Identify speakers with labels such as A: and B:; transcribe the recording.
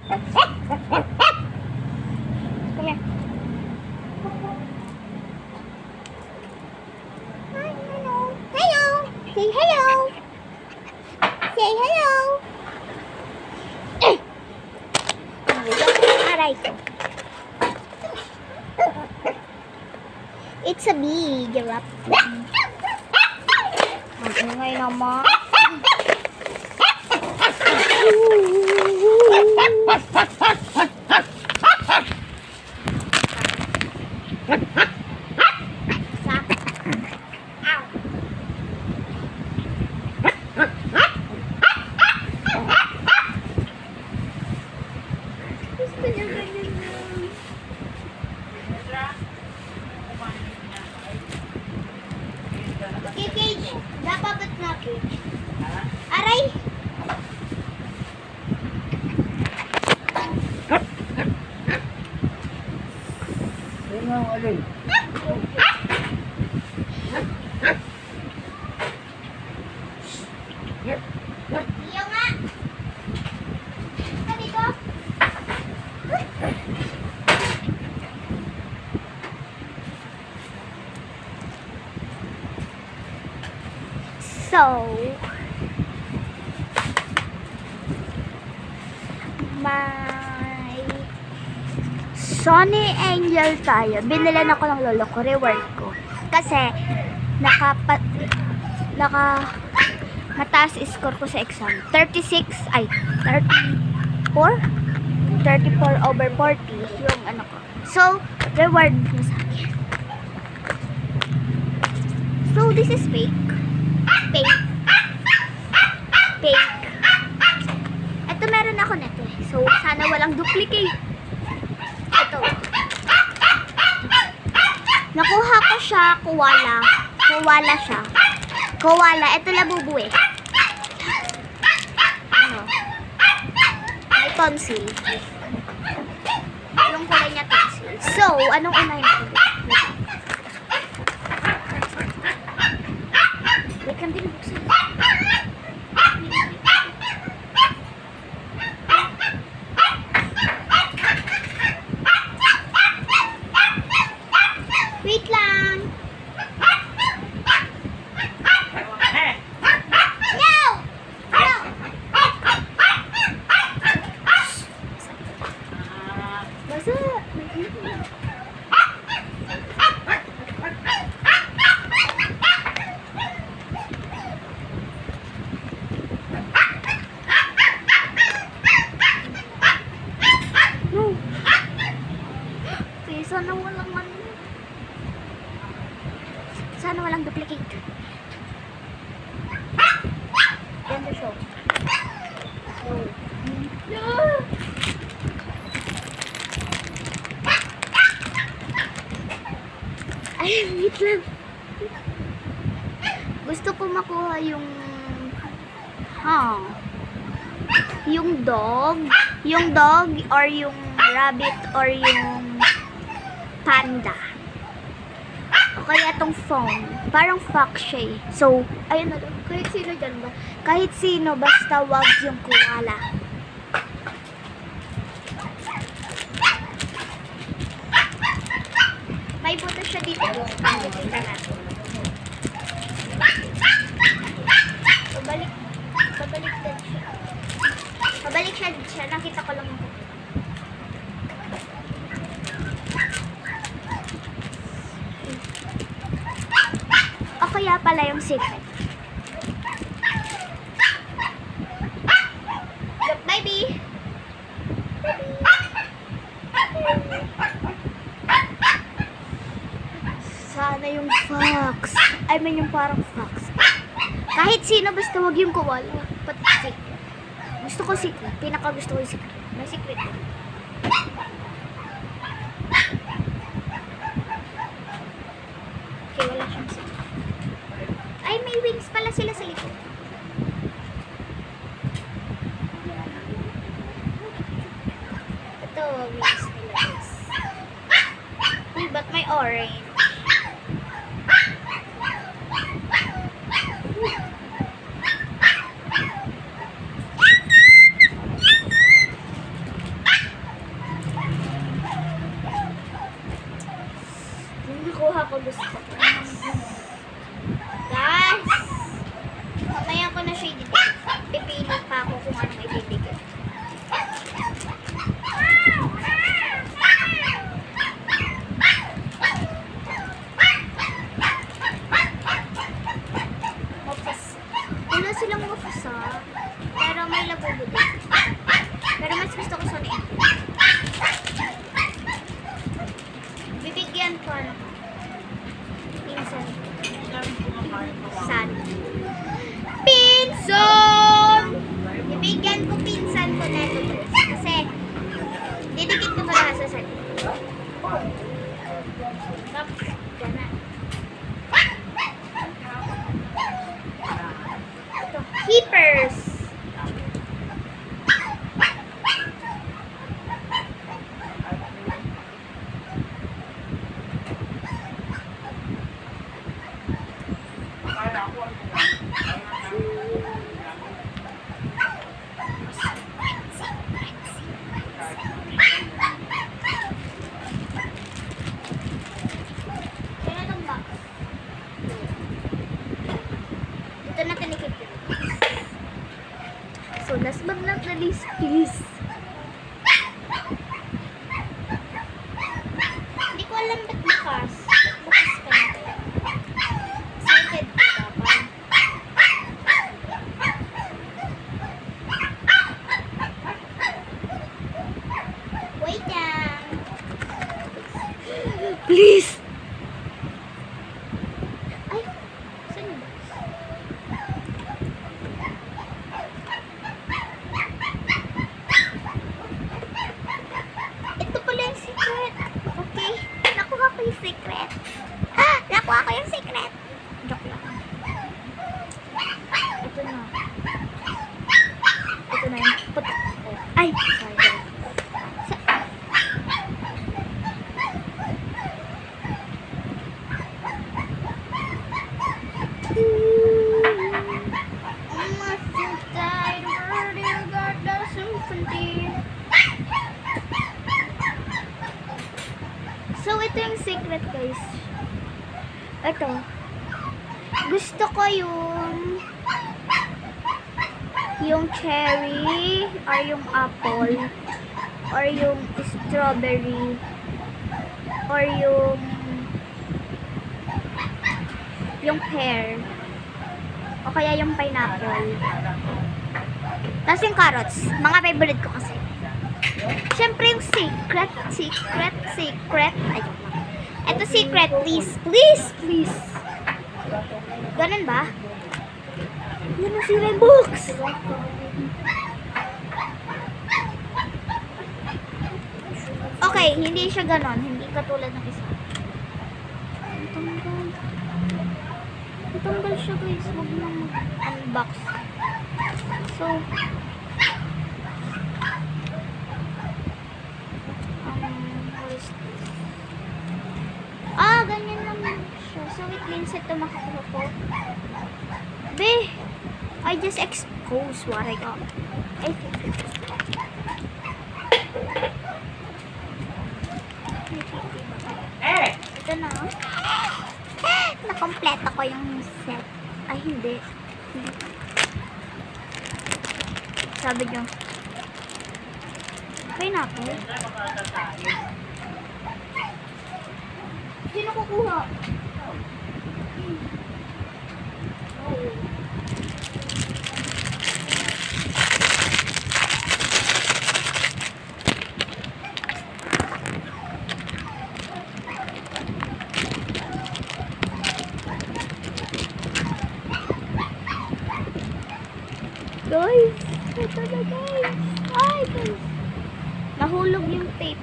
A: Come here. Hi, hello. Hello. Say hello. Say hello. Aray ko. It's a bee, giraffe. Mag-ingay naman. Gusto niya ganyan na. Okay, cage. Dapat na cage. Aray!
B: Yan ang alin.
A: Iyo nga! Ka dito? So, may Sony Angel tayo. Binilan ako ng lolo ko, reward ko. Kasi, mataas score ko sa exam. 34 over 40 yung ano ko. So, reward na sa akin. So, this is fake. Fake. Fake. Ito meron ako nito eh. So, sana walang duplicate. Ito. Nakuha ko siya, koala. Koala siya. Koala. Ito labubu eh. Ano? May tonsil. Yung kulay niya tonsil. So, anong unahin ko? Wait lang din buksan. Wait lang. No! No! Basa. No. Sana walang ano. Sana walang duplicate. Ganda siya. No. Ay, wait lang. Gusto ko makuha yung yung dog or yung rabbit or yung panda. O kaya itong phone. Parang fox siya eh. So, ayun na lang. Kahit sino dyan ba? Kahit sino, basta wag yung koala. May buto siya dito. Kita natin. Pabaliktad siya. Pabaliktad siya. Nakita ko lang yung buto. O kaya pala yung secret. Look, baby! Sana yung fox. I mean yung parang fox. Kahit sino, basta wag yung koala. Pati secret. Gusto ko secret. Pinaka gusto ko yung secret. May secret. Okay, wala siyang secret. Ay, may wings pala sila sa likod. Ito, wings nila is. Uy, ba't may orange? ako gusto ko. Guys! Mamaya ko na siya ididikit. Pipili pa ako kung anong ididikit. Mapus. Wala silang mapusa. Pero may labubo din. Pero mas gusto ko sa name. Bibigyan ko ano. Pinsan. Pinsan! Bibigyan ko pinsan ko na ito. Kasi, didikit ko pala sa sali. Tapos, gana. Ito, keepers. Kaya itong box. Ito na tinikip ko. So, last but not the least, please. Hindi ko alam ba't bukas. Bukas ka na. Excited ka ba? Wait lang. Please! Ay, saan yun? Ito pala yung secret. Okay? Nakuha ko yung secret. Ah! Nakuha ko yung secret. Joke lang. Ito na. Ito na yung putok ko. Ay! Sorry. So, ito yung secret, guys. Ito. Gusto ko yung cherry, or yung apple, or yung strawberry, or yung pear, o kaya yung pineapple. Tapos yung carrots. Mga favorite ko kasi. Siyempre yung secret. Ayun. Ito secret, please. Please. Ganun ba? Yan ang sila yung box. Okay, hindi siya ganon. Hindi katulad ng isa. Tanggal siya, guys. Huwag nang unbox. So, what is this? Ganyan lang siya. So, it means ito makakuha ko. Be, I just exposed what I got. I think. Ito na. Nakompleto ko yung set. Ay, hindi. Sabi niyo. Pineapple. Sino kukuha? Guys, ito na guys. Ay, guys. Nahulog yung tape.